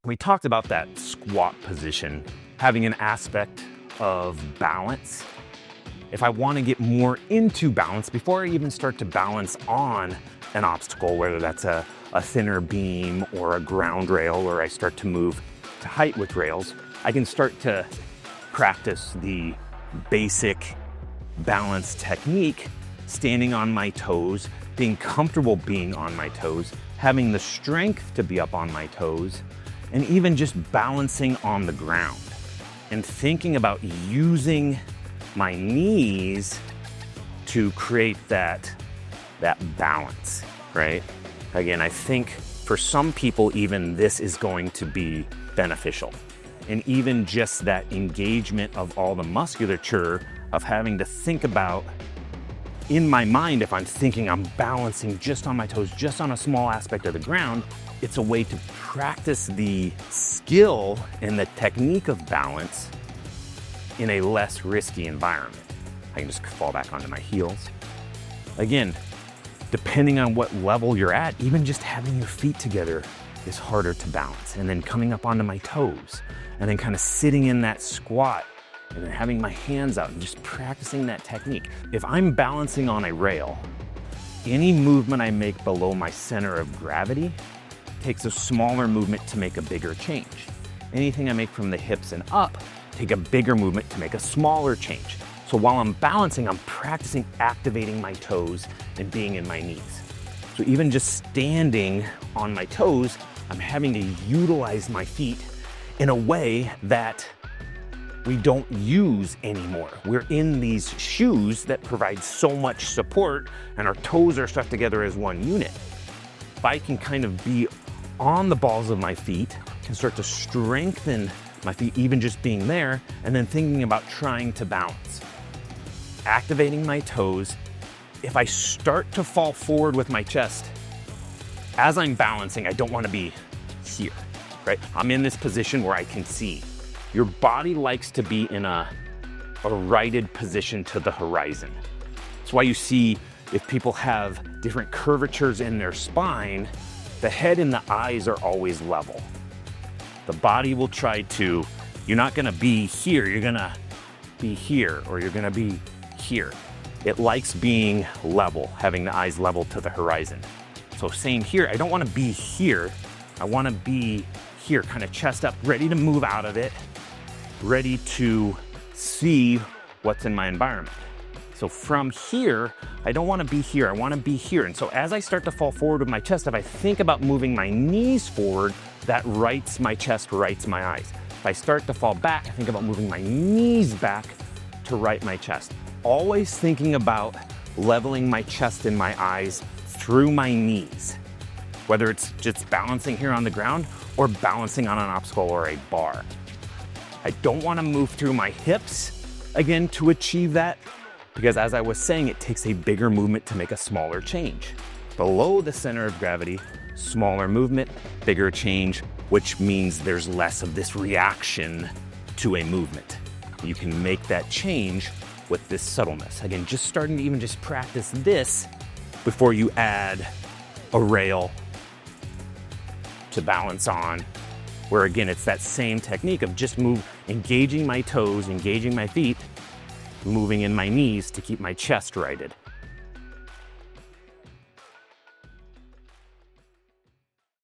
We talked about that squat position having an aspect of balance. If I want to get more into balance before I even start to balance on an obstacle, whether that's a thinner beam or a ground rail, or I start to move to height with rails, I can start to practice the basic balance technique, standing on my toes, being comfortable being on my toes, having the strength to be up on my toes, and even just balancing on the ground and thinking about using my knees to create that balance, right? Again, I think for some people, even this is going to be beneficial. And even just that engagement of all the musculature of having to think about, in my mind, if I'm thinking I'm balancing just on my toes, just on a small aspect of the ground, it's a way to practice the skill and the technique of balance in a less risky environment. I can just fall back onto my heels. Again, depending on what level you're at, even just having your feet together is harder to balance. And then coming up onto my toes, and then kind of sitting in that squat, and then having my hands out and just practicing that technique. If I'm balancing on a rail, any movement I make below my center of gravity takes a smaller movement to make a bigger change. Anything I make from the hips and up, take a bigger movement to make a smaller change. So while I'm balancing, I'm practicing activating my toes and being in my knees. So even just standing on my toes, I'm having to utilize my feet in a way that we don't use anymore. We're in these shoes that provide so much support, and our toes are stuck together as one unit. If I can kind of be on the balls of my feet, can start to strengthen my feet, even just being there, and then thinking about trying to balance. Activating my toes. If I start to fall forward with my chest, as I'm balancing, I don't want to be here, right? I'm in this position where I can see. Your body likes to be in a righted position to the horizon. That's why you see if people have different curvatures in their spine, the head and the eyes are always level. The body will try to, you're not gonna be here, you're gonna be here, or you're gonna be here. It likes being level, having the eyes level to the horizon. So same here, I don't wanna be here, I wanna be here, kind of chest up, ready to move out of it, ready to see what's in my environment. So from here, I don't wanna be here, I wanna be here. And so as I start to fall forward with my chest, if I think about moving my knees forward, that rights my chest, rights my eyes. If I start to fall back, I think about moving my knees back to right my chest. Always thinking about leveling my chest and my eyes through my knees, whether it's just balancing here on the ground or balancing on an obstacle or a bar. I don't wanna move through my hips, again, to achieve that, because as I was saying, it takes a bigger movement to make a smaller change. Below the center of gravity, smaller movement, bigger change, which means there's less of this reaction to a movement. You can make that change with this subtleness. Again, just starting to even just practice this before you add a rail to balance on, where again, it's that same technique of just engaging my toes, engaging my feet, moving in my knees to keep my chest righted.